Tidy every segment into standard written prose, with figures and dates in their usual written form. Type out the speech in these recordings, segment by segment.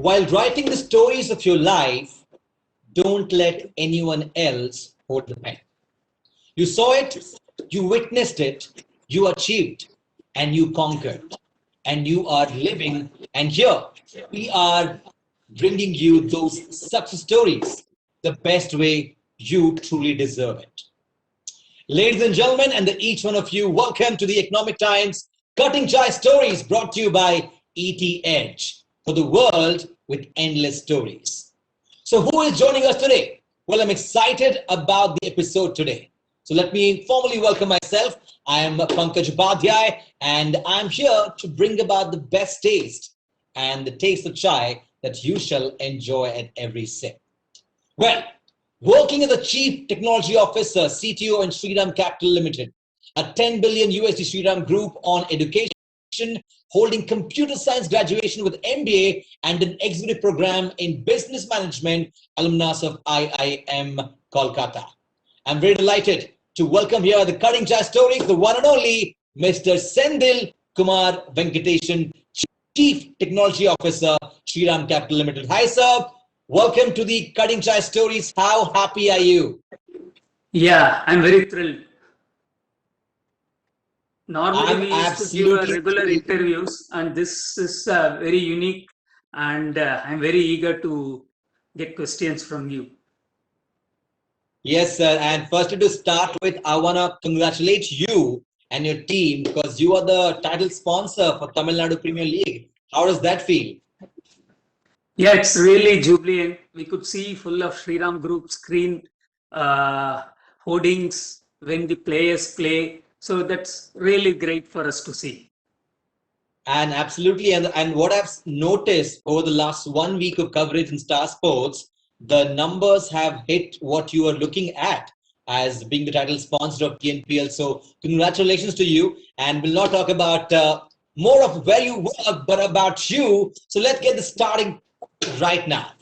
While writing the stories of your life, don't let anyone else hold the pen. You saw it, you witnessed it, you achieved, and you conquered, and you are living. And here we are bringing you those success stories the best way you truly deserve it. Ladies and gentlemen, and each one of you, welcome to the Economic Times Cutting Chai Stories brought to you by ET Edge for the world with endless stories. So, who is joining us today? Well, I'm excited about the episode today. So, let me formally welcome myself. I am Pankaj Upadhyay, and I'm here to bring about the best taste and the taste of chai that you shall enjoy at every sip. Well, working as a Chief Technology Officer, CTO in Shriram Capital Limited, a 10 billion USD Shriram Group on education, holding computer science graduation with MBA and an executive program in business management, alumnus of IIM Kolkata. I'm very delighted to welcome here the Cutting Chai Stories, the one and only Mr. Sendil Kumar Venkateshan, Chief Technology Officer, Shriram Capital Limited. Hi, sir. Welcome to the Cutting Chai Stories. How happy are you? Yeah, I'm very thrilled. Normally, I'm we used to give absolutely regular thrilled. interviews, and this is very unique, and I'm very eager to get questions from you. Yes, sir. And firstly, to start with, I want to congratulate you and your team because you are the title sponsor for Tamil Nadu Premier League. How does that feel? Yeah, it's really jubilant. We could see full of Shriram Group screen uh, hoardings when the players play. So that's really great for us to see. And absolutely, and what I've noticed over the last 1 week of coverage in Star Sports, the numbers have hit what you are looking at as being the title sponsor of TNPL. So congratulations to you. And we'll not talk about more of where you work, but about you. So let's get the starting right now.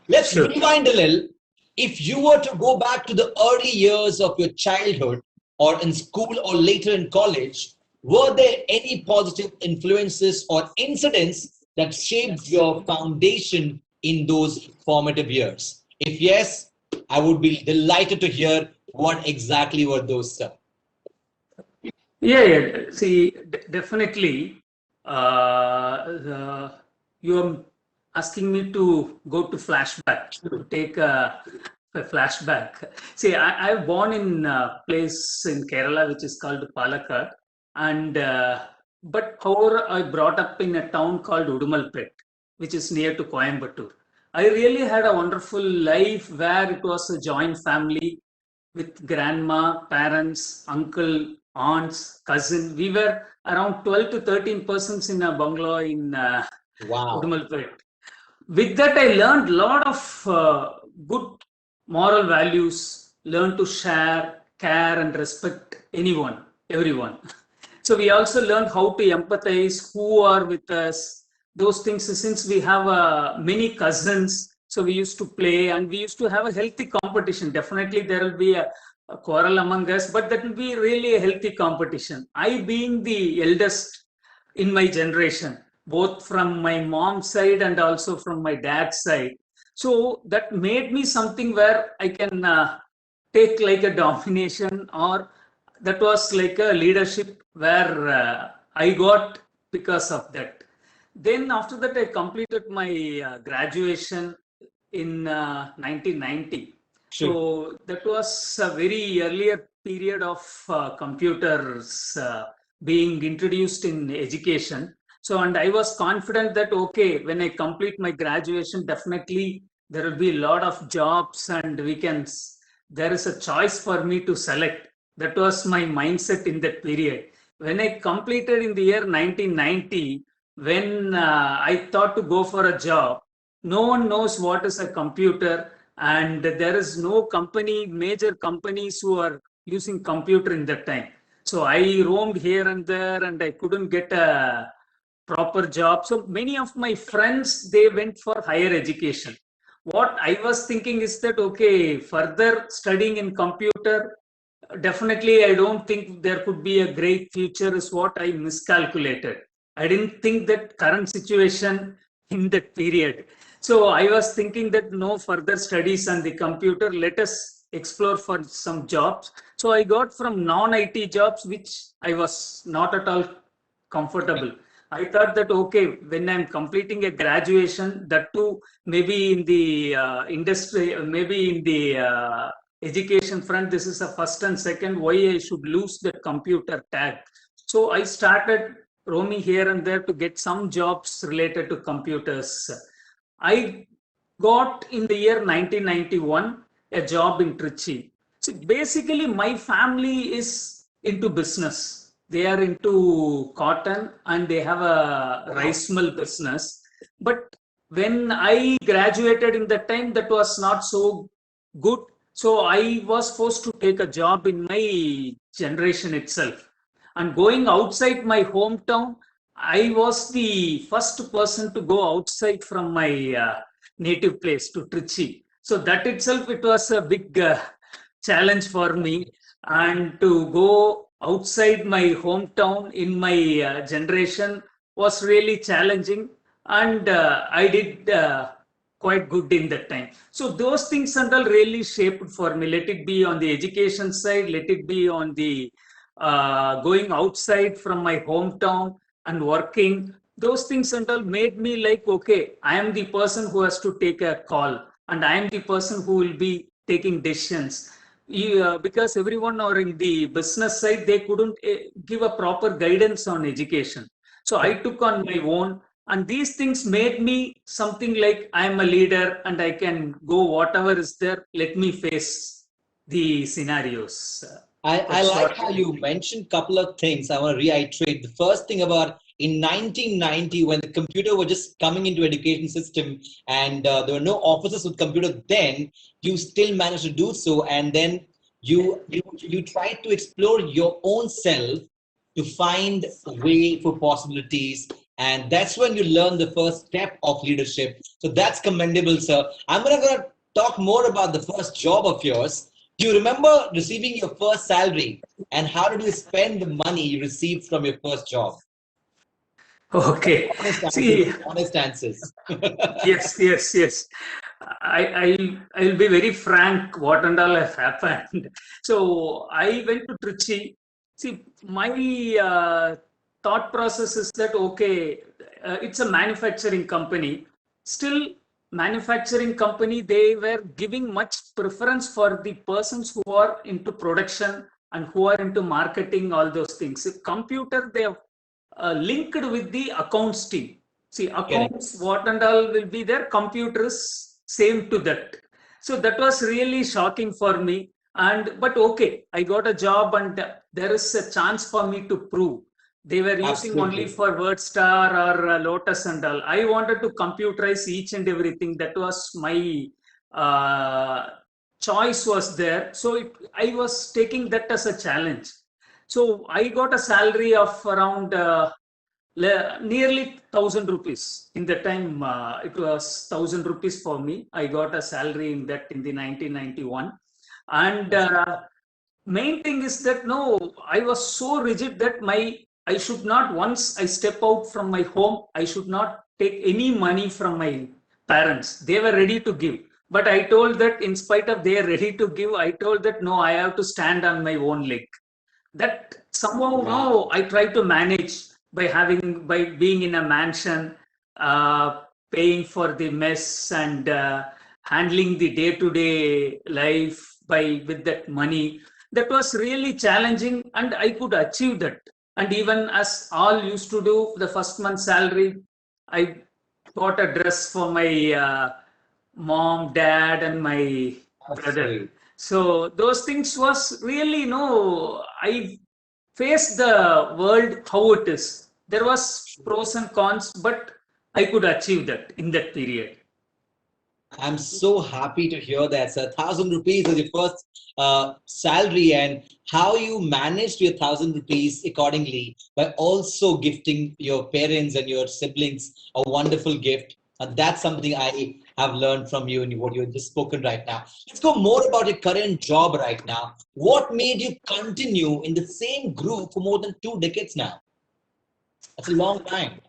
Let's Sure. rewind a little. If you were to go back to the early years of your childhood or in school or later in college, were there any positive influences or incidents that shaped your foundation in those formative years? If yes, I would be delighted to hear what exactly were those, sir. Yeah. See, definitely, you're asking me to go to flashback, to take a flashback. See, I born in a place in Kerala which is called Palakkad, and but however, I brought up in a town called Udumalpet, which is near to Coimbatore. I really had a wonderful life where it was a joint family with grandma, parents, uncle, aunts, cousin. We were around 12 to 13 persons in a bungalow in Wow. Udumalpet. With that, I learned a lot of good moral values, learned to share, care, and respect anyone, everyone. So we also learned how to empathize, who are with us, those things. Since we have many cousins, so we used to play and we used to have a healthy competition. Definitely, there will be a quarrel among us, but that will be really a healthy competition. I, being the eldest in my generation, both from my mom's side and also from my dad's side. So that made me something where I can take like a domination, or that was like a leadership where I got because of that. Then after that, I completed my graduation in 1990. True. So that was a very earlier period of computers being introduced in education. So, and I was confident that, okay, when I complete my graduation, definitely there will be a lot of jobs and there is a choice for me to select. That was my mindset in that period. When I completed in the year 1990, when I thought to go for a job, no one knows what is a computer, and there is no company, major companies who are using computer in that time. So I roamed here and there, and I couldn't get a proper job. So many of my friends, they went for higher education. What I was thinking is that, okay, further studying in computer, definitely I don't think there could be a great future, is what I miscalculated. I didn't think that current situation in that period. So I was thinking that no further studies on the computer, let us explore for some jobs. So I got from non-IT jobs, which I was not at all comfortable. I thought that, okay, when I'm completing a graduation, that too, maybe in the industry, maybe in the education front, this is a first and second, why I should lose the computer tag. So I started roaming here and there to get some jobs related to computers. I got in the year 1991 a job in Trichy. So basically, my family is into business. They are into cotton and they have a rice mill business. But when I graduated in that time, that was not so good. So I was forced to take a job in my generation itself. And going outside my hometown, I was the first person to go outside from my native place to Trichy. So that itself, it was a big challenge for me. And to go outside my hometown in my generation was really challenging. And I did quite good in that time. So those things and all really shaped for me. Let it be on the education side, let it be on the going outside from my hometown and working. Those things and all made me like, okay, I am the person who has to take a call and I am the person who will be taking decisions. Because everyone or in the business side, they couldn't give a proper guidance on education. So I took on my own, and these things made me something like I am a leader and I can go whatever is there. Let me face the scenarios. I That's like what how you mentioned a couple of things. I want to reiterate. The first thing about in 1990, when the computer was just coming into education system and there were no offices with computer then, you still managed to do so. And then you tried to explore your own self to find a way for possibilities. And that's when you learn the first step of leadership. So that's commendable, sir. I'm going to talk more about the first job of yours. Do you remember receiving your first salary and how did you spend the money you received from your first job? Okay. Honest answers. See, Honest answers. yes. I'll be very frank. What and all has happened. So I went to Trichy. See, my thought process is that okay, it's a manufacturing company. Still, manufacturing company, they were giving much preference for the persons who are into production and who are into marketing, all those things. Computer, they have linked with the accounts team. See, Correct. accounts, what and all will be there, computers, same to that. So that was really shocking for me. And but okay, I got a job and there is a chance for me to prove. They were using only Absolutely. for WordStar or Lotus and all. I wanted to computerize each and everything. That was my uh, choice was there. So I was taking that as a challenge. So I got a salary of around nearly 1,000 rupees. In the time, it was 1,000 rupees for me. I got a salary in that in the 1991. And main thing is that no, I was so rigid that I should not, once I step out from my home, I should not take any money from my parents. They were ready to give. But I told that in spite of they are ready to give, I told that no, I have to stand on my own leg. That somehow now I try to manage by being in a mansion, paying for the mess and handling the day-to-day life by with that money. That was really challenging, and I could achieve that. And even as all used to do, the first month salary, I bought a dress for my mom, dad, and my brother. Absolutely. So those things was really, I faced the world how it is. There was pros and cons, but I could achieve that in that period. I'm so happy to hear that, sir. 1,000 rupees was your first salary, and how you managed your 1,000 rupees accordingly by also gifting your parents and your siblings a wonderful gift. And that's something I have learned from you and what you have just spoken right now. Let's go more about your current job right now. What made you continue in the same group for more than 2 decades now? That's a long time.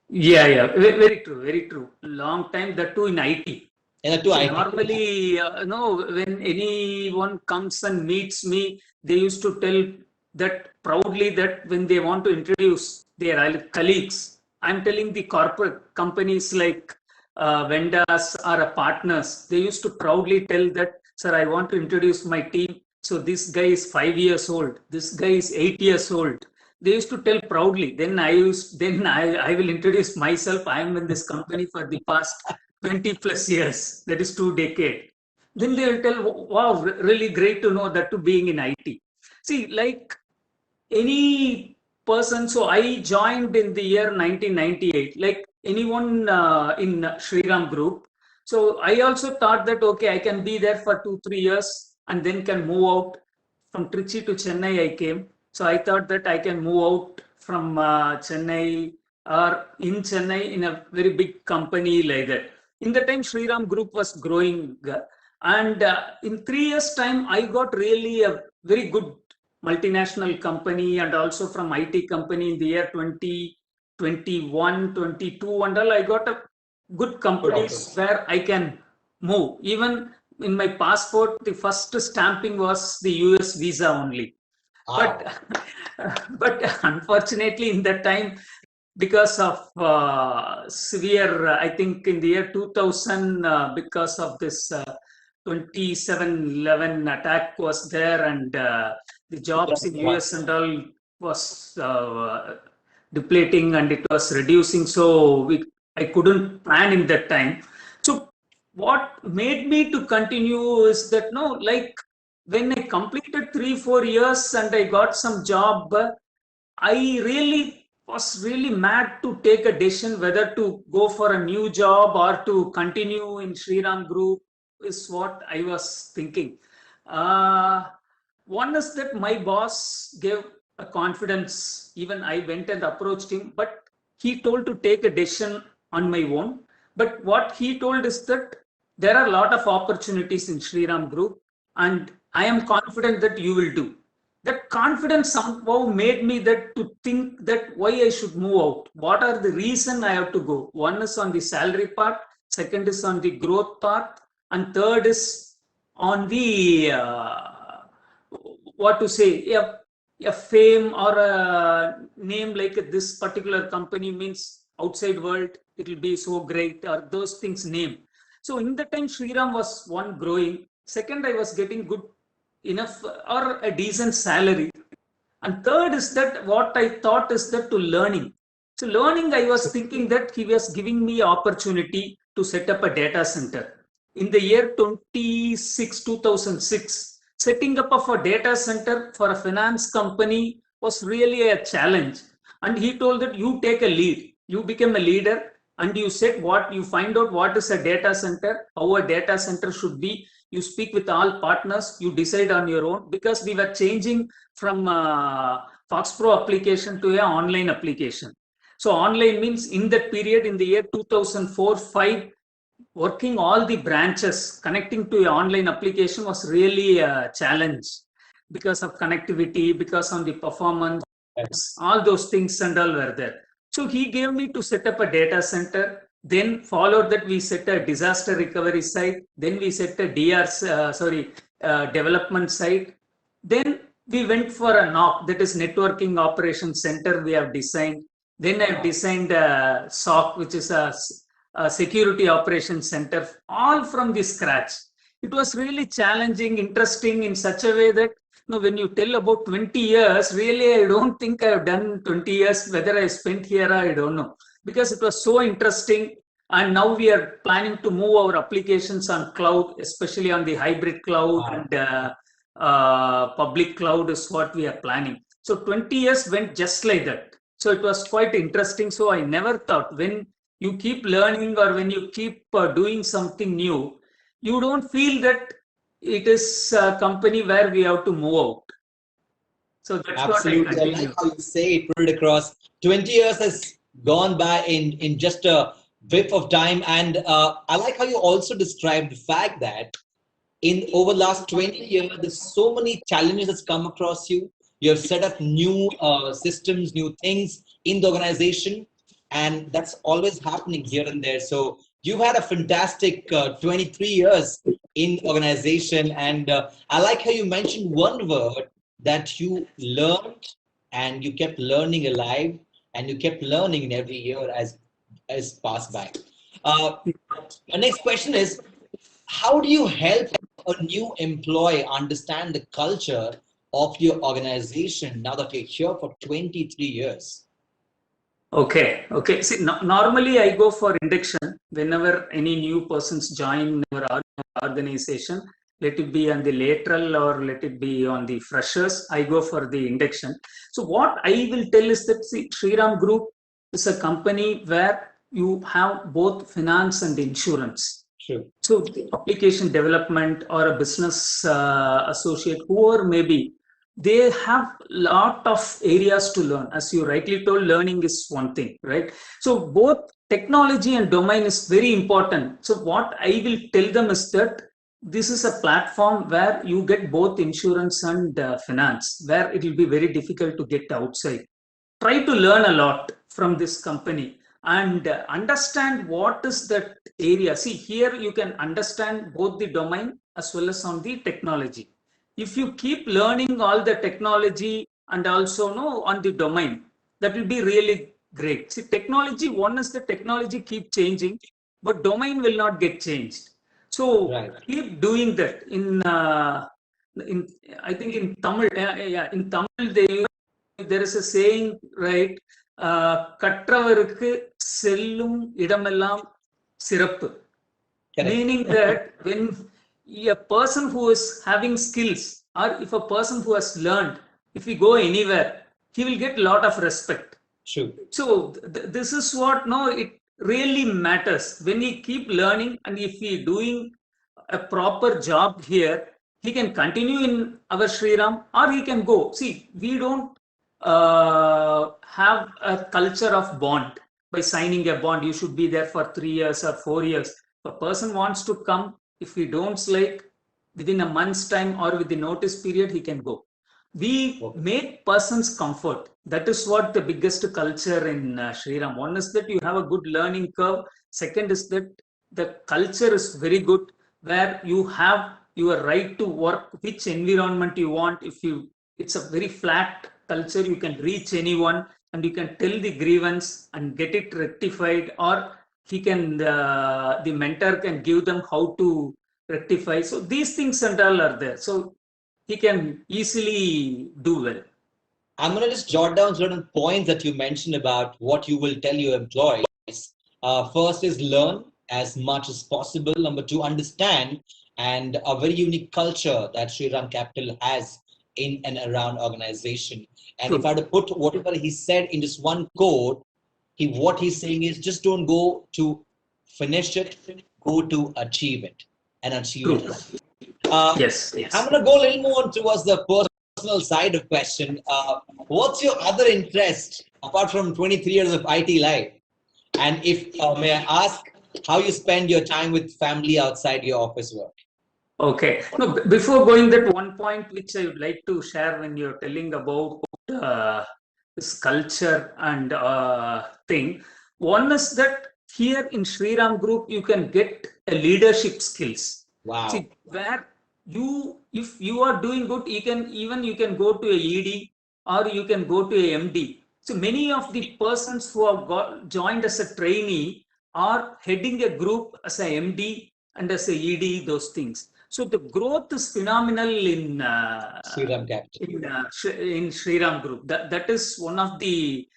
Yeah. Very true, very true. Long time, that too in IT. And to So IT. normally, when anyone comes and meets me, they used to tell that proudly that when they want to introduce their colleagues, I'm telling the corporate companies like vendors or partners, they used to proudly tell that, sir, I want to introduce my team. So this guy is 5 years old. This guy is 8 years old. They used to tell proudly. Then I will introduce myself. I am in this company for the past 20 plus years, that is 2 decades. Then they will tell, wow, really great to know that to being in IT. See, like any person, so I joined in the year 1998, like anyone in Shriram Group. So I also thought that, okay, I can be there for 2, 3 years and then can move out. From Trichy to Chennai, I came. So I thought that I can move out from Chennai or in Chennai in a very big company like that. In the time, Shriram Group was growing. And in 3 years' time, I got really a very good multinational company and also from IT company in the year 2021, 22 and all. I got a good companies where I can move. Even in my passport, the first stamping was the US visa only. Wow. But but unfortunately, in that time, because of severe, I think in the year 2000, because of this 27/11 attack was there, and the jobs in US and all was depleting and it was reducing. So I couldn't plan in that time. So what made me to continue is that, no, like when I completed 3, 4 years and I got some job, I really was really mad to take a decision whether to go for a new job or to continue in Shriram Group is what I was thinking. Uh, One is that my boss gave a confidence. Even I went and approached him, but he told to take a decision on my own. But what he told is that there are a lot of opportunities in Shriram Group, and I am confident that you will do. That confidence somehow made me that to think that why I should move out. What are the reason I have to go? One is on the salary part, second is on the growth part, and third is on the what to say, a fame or a name like this particular company means outside world it will be so great, or those things name. So in the time, Shriram was one growing. Second, I was getting good enough or a decent salary. And third is that what I thought is that to learning. So learning, I was thinking that he was giving me opportunity to set up a data center. In the year 2006, setting up of a data center for a finance company was really a challenge. And he told that you take a lead. You become a leader and you said what you find out what is a data center, how a data center should be. You speak with all partners, you decide on your own, because we were changing from Fox Pro application to an online application. So online means in that period, in the year 2004-5, working all the branches connecting to an online application was really a challenge because of connectivity, because of the performance, all those things and all were there. So he gave me to set up a data center. Then followed that we set a disaster recovery site. Then we set a development site. Then we went for a NOC, that is networking operations center we have designed. Then I've designed a SOC, which is a security operations center, all from the scratch. It was really challenging, interesting in such a way that, when you tell about 20 years, really, I don't think I've done 20 years, whether I spent here, I don't know, because it was so interesting. And now we are planning to move our applications on cloud, especially on the hybrid cloud and public cloud is what we are planning. So 20 years went just like that. So it was quite interesting. So I never thought, when you keep learning or when you keep doing something new, you don't feel that it is a company where we have to move out. So that's Absolutely. what I I like how you say it, put it across. 20 years has gone by in just a whiff of time. And I like how you also described the fact that in over last 20 years, there's so many challenges that's come across you. You have set up new systems, new things in the organization. and that's always happening here and there. So you had a fantastic 23 years in organization, and I like how you mentioned one word, that you learned and you kept learning alive, and you kept learning in every year as passed by. Uh, my next question is, how do you help a new employee understand the culture of your organization now that you're here for 23 years? Okay. See, normally I go for induction whenever any new persons join our organization. Let it be on the lateral or let it be on the freshers. I go for the induction. So what I will tell is that, see, Shriram Group is a company where you have both finance and insurance. Sure. So the application development or a business associate, whoever may be, they have lot of areas to learn. As you rightly told, learning is one thing, right? So both technology and domain is very important. So what I will tell them is that this is a platform where you get both insurance and finance, where it will be very difficult to get outside. Try to learn a lot from this company and understand what is that area. See, here you can understand both the domain as well as on the technology. If you keep learning all the technology and also know on the domain, that will be really great. See, technology, one is the technology keep changing, but domain will not get changed. So Right. keep doing that. In I think in Tamil, in Tamil there is a saying, right? கற்றவருக்கு செல்லும் இடமெல்லாம் சிறப்பு. Correct. Meaning that when a person who is having skills, or if a person who has learned, if he go anywhere, he will get a lot of respect. True. So this is what, no, it really matters when he keep learning, and if he doing a proper job here, he can continue in our Shriram or he can go. See, we don't have a culture of bond. By signing a bond, you should be there for 3 years or 4 years. If a person wants to come, if we don't like, within a month's time or with the notice period, he can go. We make persons comfort. That is what the biggest culture in Shriram. One is that you have a good learning curve. Second is that the culture is very good, where you have your right to work which environment you want. If you, it's a very flat culture, you can reach anyone and you can tell the grievance and get it rectified, or he can the mentor can give them how to rectify. So these things and all are there, so he can easily do well. I'm going to just jot down certain points that you mentioned about what you will tell your employees. First is learn as much as possible. Number two, understand, and a very unique culture that Shriram Capital has in and around organization. And True. if I had to put whatever he said in just one quote, what he's saying is, just don't go to finish it, go to achieve it, and achieve True. it. Yes. I'm going to go a little more towards the personal side of question. What's your other interest apart from 23 years of IT life? And if may I ask, how you spend your time with family outside your office work? Okay. No, before going that, one point which I would like to share when you're telling about this culture and thing. One is that here in Shriram Group, you can get a leadership skills. Wow. See, where you, if you are doing good, you can go to a ED or you can go to a MD. So many of the persons who have joined as a trainee are heading a group as a MD and as a ED, those things. So the growth is phenomenal in Shriram Capital. In Shriram Group. That is one of the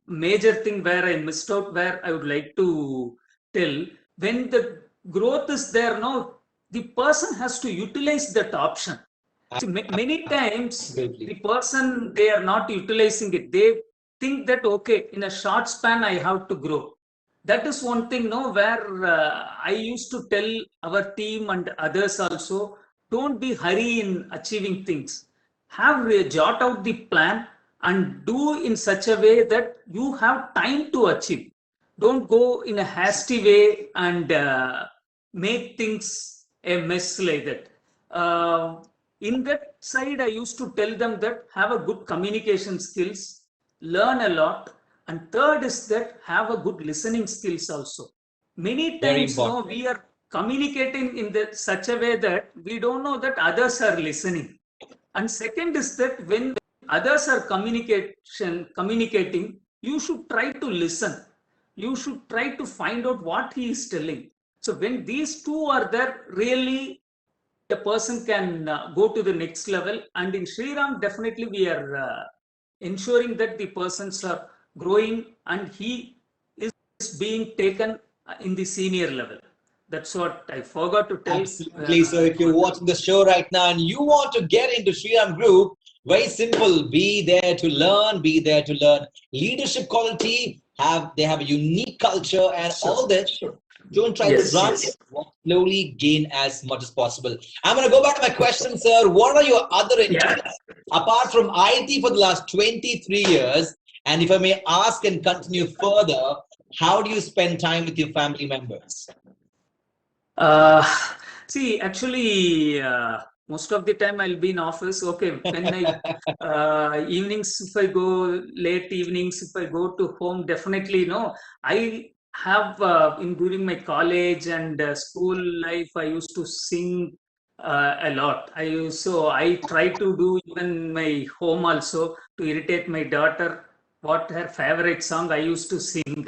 major thing where I missed out, where I would like to tell. When the growth is there, no, the person has to utilize that option. So many times the person, they are not utilizing it. They think that, okay, in a short span I have to grow. That is one thing, no, where I used to tell our team and others also, don't be hurry in achieving things. Jot out the plan and do in such a way that you have time to achieve. Don't go in a hasty way and make things a mess like that. In that side, I used to tell them that have a good communication skills, learn a lot, And third is that have a good listening skills also. Many Very times, important. we are communicating in such a way that we don't know that others are listening. And second is that when others are communicating, you should try to listen. You should try to find out what he is telling. So when these two are there, really a person can go to the next level. And in Shriram, definitely we are ensuring that the persons are growing and he is being taken in the senior level. That's what I forgot to tell. Absolutely. So if you're watching the show right now and you want to get into Shriram Group, very simple. Be there to learn. Be there to learn leadership quality. They have a unique culture and all this. Don't try Yes, to run. yes. Walk slowly, gain as much as possible. I'm going to go back to my question, sir. What are your other interests apart from IT for the last 23 years? And if I may ask and continue further, how do you spend time with your family members? See, actually, most of the time I'll be in office. Okay, when I evenings, if I go late evenings, if I go to home, definitely no. I have in during my college and school life, I used to sing a lot. So I try to do even my home also to irritate my daughter. What her favorite song I used to sing,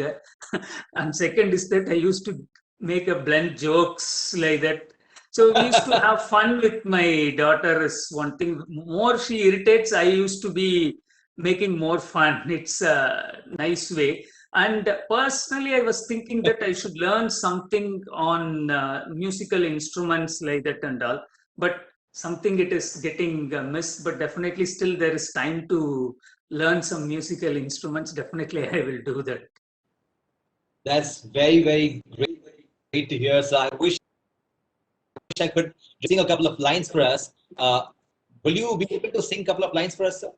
and second is that I used to make a blend jokes like that. So we used to have fun with my daughter is one thing. More she irritates, I used to be making more fun. It's a nice way. And personally, I was thinking that I should learn something on musical instruments like that and all. But something it is getting missed. But definitely, still there is time to learn some musical instruments. Definitely, I will do that. That's very, very great to hear. So I wish I could sing a couple of lines for us. Will you be able to sing a couple of lines for us, sir?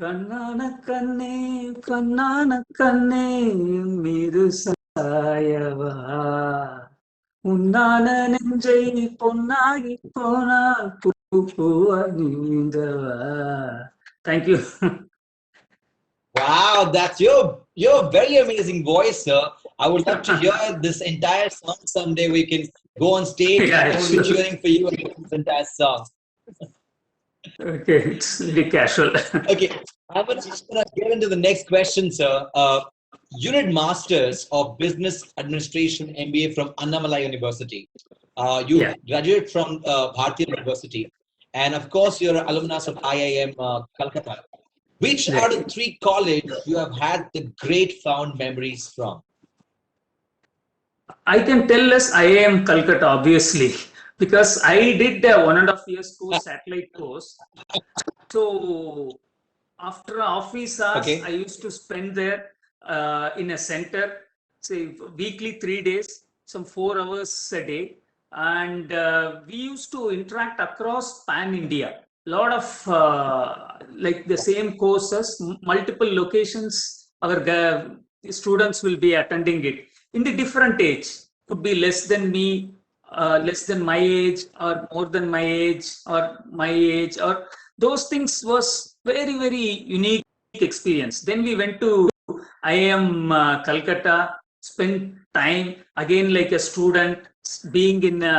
కన్నాన కన్నే కన్నాన కన్నే మీరు సాయవా உன்னான நெஞ்சை பொன்னாகி போனால் நீந்தவா. Thank you. Wow, that's your very amazing voice, sir. I would love to hear this entire song someday. We can go on stage Yeah, and we'll be cheering for you and this entire song. Okay, it's very casual. Okay, I'm just gonna get into the next question, sir. You did Masters of Business Administration MBA from Annamalai University. You graduated from Bharatiya University, and of course, you're an alumnus of IIM Calcutta. Which out of 3 colleges you have had the great fond memories from? I can tell us IIM Calcutta, obviously, because I did a 1.5 years course, satellite course. So after office hours, I used to spend there in a center, say weekly 3 days, some 4 hours a day. And we used to interact across Pan India. Lot of like the same courses, multiple locations, our students will be attending it in the different age. Could be less than me, less than my age, or more than my age, or my age, or those things was very, very unique experience. Then we went to IIM Calcutta, spent time again like a student, being in a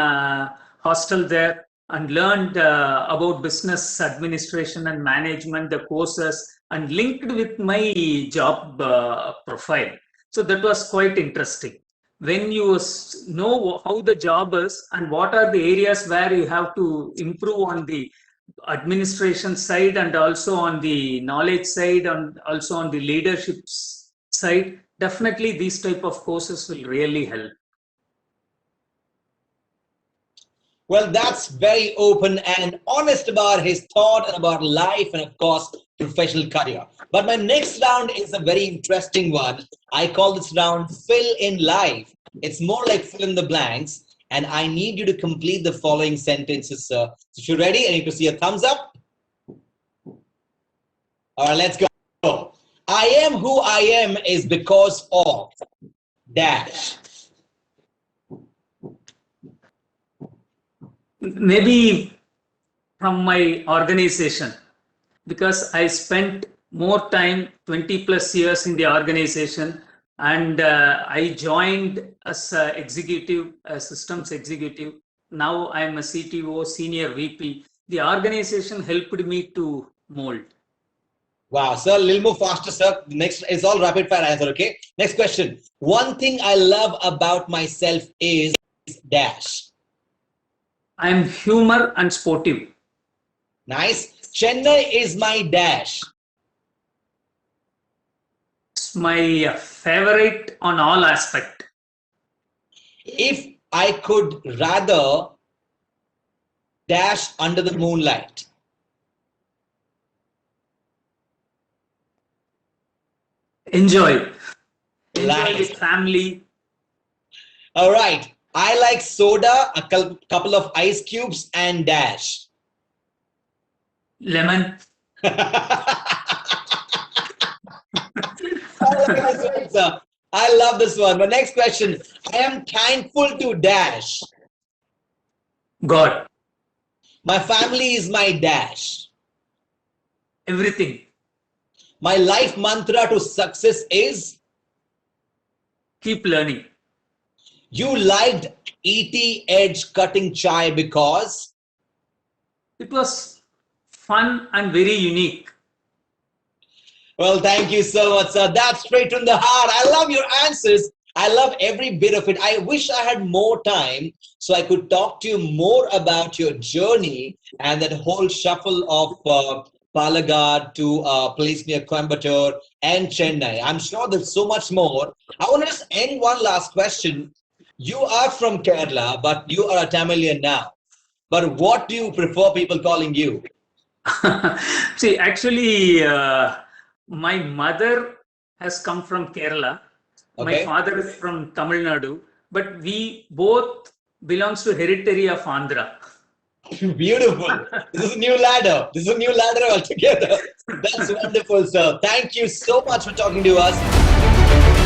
hostel there, and learned about business administration and management, the courses, and linked with my job profile. So that was quite interesting. When you know how the job is and what are the areas where you have to improve on the administration side and also on the knowledge side and also on the leadership side, definitely these type of courses will really help. Well, that's very open and honest about his thought and about life and, of course, professional career. But my next round is a very interesting one. I call this round Fill in Life. It's more like fill in the blanks. And I need you to complete the following sentences, sir. So if you're ready, I need to see a thumbs up. All right, let's go. I am who I am is because of dash. Maybe from my organization, because I spent more time, 20 plus years in the organization, and I joined as a executive, a systems executive. Now I'm a CTO, senior VP. The organization helped me to mold. Wow, sir, a little more faster, sir. Next is all rapid fire answer, okay? Next question. One thing I love about myself is dash. I'm humor and sportive. Nice. Chennai is my dash. It's my favorite on all aspect. If I could rather dash under the moonlight. Enjoy Nice. with family. All right. I like soda, a couple of ice cubes, and dash. Lemon. I like this one, sir. I love this one. But next question. I am thankful to dash. God. My family is my dash. Everything. My life mantra to success is Keep learning. you liked ET Edge cutting chai because It was fun and very unique. well, thank you so much, sir. That's straight from the heart. I love your answers. I love every bit of it. I wish I had more time so I could talk to you more about your journey and that whole shuffle of Palakkad to a place near Coimbatore and Chennai. I'm sure there's so much more. I want to just end one last question. You are from Kerala, but you are a Tamilian now. But what do you prefer people calling you? See, actually, my mother has come from Kerala. Okay. My father is from Tamil Nadu, but we both belongs to hereditary of Andhra. Beautiful. This is a new ladder. This is a new ladder altogether. That's wonderful, sir. Thank you so much for talking to us.